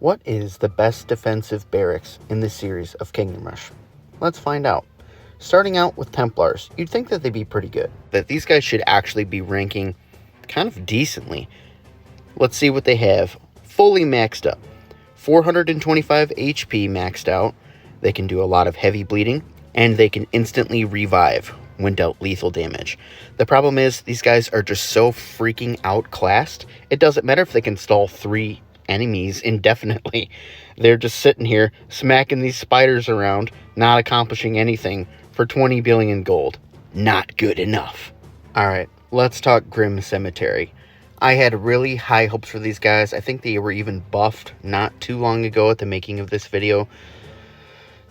What is the best defensive barracks in this series of Kingdom Rush? Let's find out. Starting out with Templars, you'd think that they'd be pretty good, that these guys should actually be ranking kind of decently. Let's see what they have. Fully maxed up. 425 HP maxed out. They can do a lot of heavy bleeding, and they can instantly revive when dealt lethal damage. The problem is, these guys are just so freaking outclassed. It doesn't matter if they can stall 3 enemies indefinitely. They're just sitting here smacking these spiders around, not accomplishing anything for 20 billion gold. Not good enough. Alright, let's talk Grim Cemetery. I had really high hopes for these guys. I think they were even buffed not too long ago at the making of this video.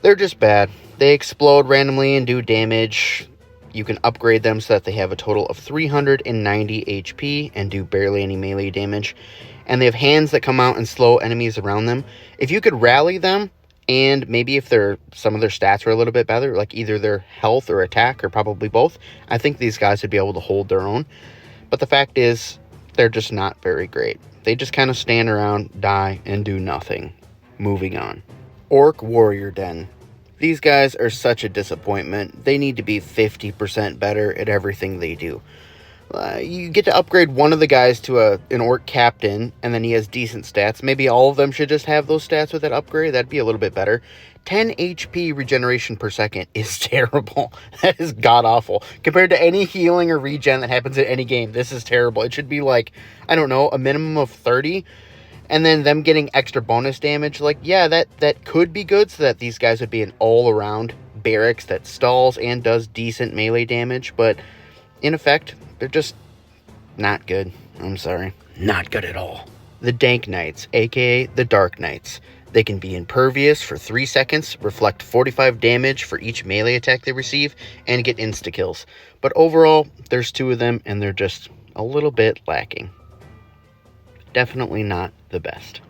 They're just bad. They explode randomly and do damage. You can upgrade them so that they have a total of 390 HP and do barely any melee damage. And they have hands that come out and slow enemies around them. If you could rally them, and maybe if some of their stats were a little bit better, like either their health or attack, or probably both, I think these guys would be able to hold their own. But the fact is, they're just not very great. They just kind of stand around, die, and do nothing. Moving on. Orc Warrior Den. These guys are such a disappointment. They need to be 50% better at everything they do. You get to upgrade one of the guys to an Orc Captain, and then he has decent stats. Maybe all of them should just have those stats with that upgrade. That'd be a little bit better. 10 HP regeneration per second is terrible. That is god-awful. Compared to any healing or regen that happens in any game, this is terrible. It should be like, I don't know, a minimum of 30. And then them getting extra bonus damage. Like, yeah, that could be good, so that these guys would be an all-around barracks that stalls and does decent melee damage. But in effect, they're just not good. I'm sorry. Not good at all. The Dank Knights, aka the Dark Knights. They can be impervious for 3 seconds, reflect 45 damage for each melee attack they receive, and get insta-kills. But overall, there's 2 of them, and they're just a little bit lacking. Definitely not the best.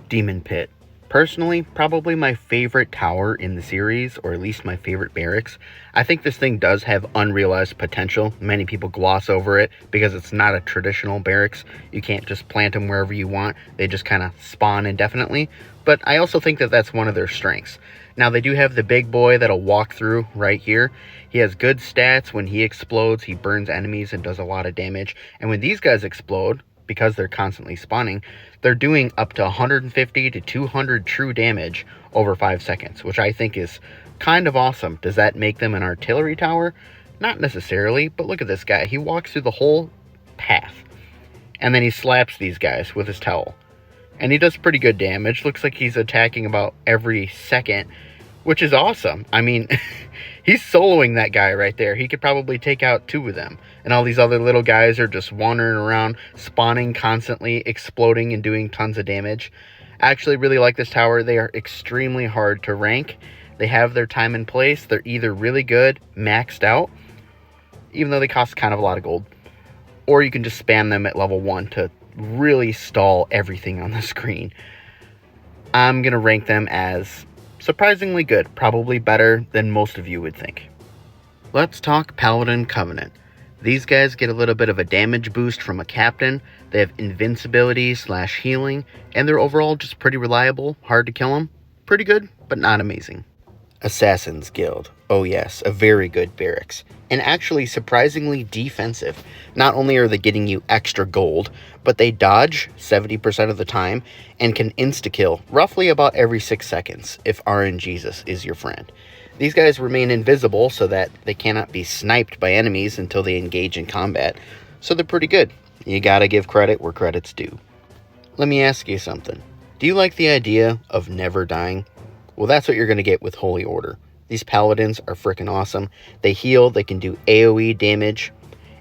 Demon Pit. Personally, probably my favorite tower in the series, or at least my favorite barracks. I think this thing does have unrealized potential. Many people gloss over it because it's not a traditional barracks. You can't just plant them wherever you want. They just kind of spawn indefinitely. But I also think that that's one of their strengths. Now, they do have the big boy that'll walk through right here. He has good stats. When he explodes, he burns enemies and does a lot of damage. And when these guys explode, because they're constantly spawning, they're doing up to 150 to 200 true damage over 5 seconds, which I think is kind of awesome. Does that make them an artillery tower? Not necessarily, but look at this guy. He walks through the whole path, and then he slaps these guys with his towel. And he does pretty good damage. Looks like he's attacking about every second, which is awesome. I mean, he's soloing that guy right there. He could probably take out 2 of them. And all these other little guys are just wandering around, spawning constantly, exploding, and doing tons of damage. I actually really like this tower. They are extremely hard to rank. They have their time and place. They're either really good, maxed out, even though they cost kind of a lot of gold, or you can just spam them at level 1 to really stall everything on the screen. I'm going to rank them as surprisingly good, probably better than most of you would think. Let's talk Paladin Covenant. These guys get a little bit of a damage boost from a captain. They have invincibility / healing, and they're overall just pretty reliable, hard to kill them. Pretty good, but not amazing. Assassin's Guild. Oh yes, a very good barracks. And actually surprisingly defensive. Not only are they getting you extra gold, but they dodge 70% of the time and can insta-kill roughly about every 6 seconds if RNGesus is your friend. These guys remain invisible so that they cannot be sniped by enemies until they engage in combat, so they're pretty good. You gotta give credit where credit's due. Let me ask you something. Do you like the idea of never dying? Well, that's what you're going to get with Holy Order. These paladins are freaking awesome. They heal, they can do AoE damage,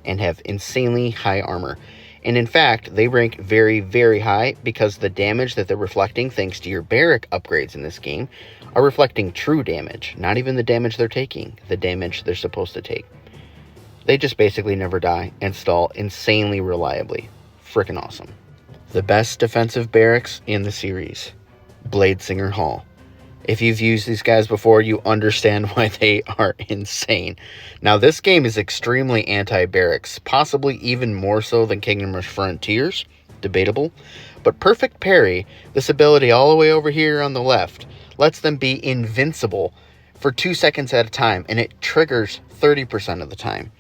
and have insanely high armor. And in fact, they rank very, very high because the damage that they're reflecting, thanks to your barrack upgrades in this game, are reflecting true damage. Not even the damage they're taking, the damage they're supposed to take. They just basically never die and stall insanely reliably. Freaking awesome. The best defensive barracks in the series. Bladinger Hall. If you've used these guys before, you understand why they are insane. Now, this game is extremely anti-barracks, possibly even more so than Kingdom Rush Frontiers. Debatable. But Perfect Parry, this ability all the way over here on the left, lets them be invincible for 2 seconds at a time, and it triggers 30% of the time,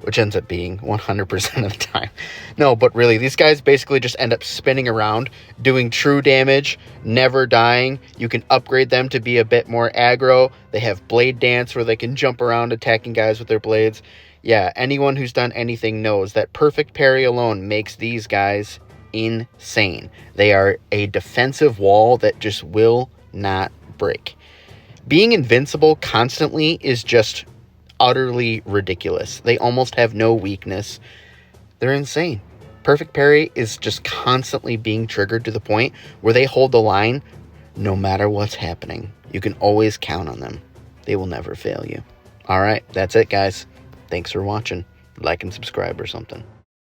which ends up being 100% of the time. No, but really, these guys basically just end up spinning around, doing true damage, never dying. You can upgrade them to be a bit more aggro. They have Blade Dance where they can jump around attacking guys with their blades. Yeah, anyone who's done anything knows that Perfect Parry alone makes these guys insane. They are a defensive wall that just will not break. Being invincible constantly is just utterly ridiculous. They almost have no weakness. They're insane. Perfect Parry is just constantly being triggered to the point where they hold the line no matter what's happening. You can always count on them. They will never fail you. All right, that's it, guys. Thanks for watching. Like and subscribe or something.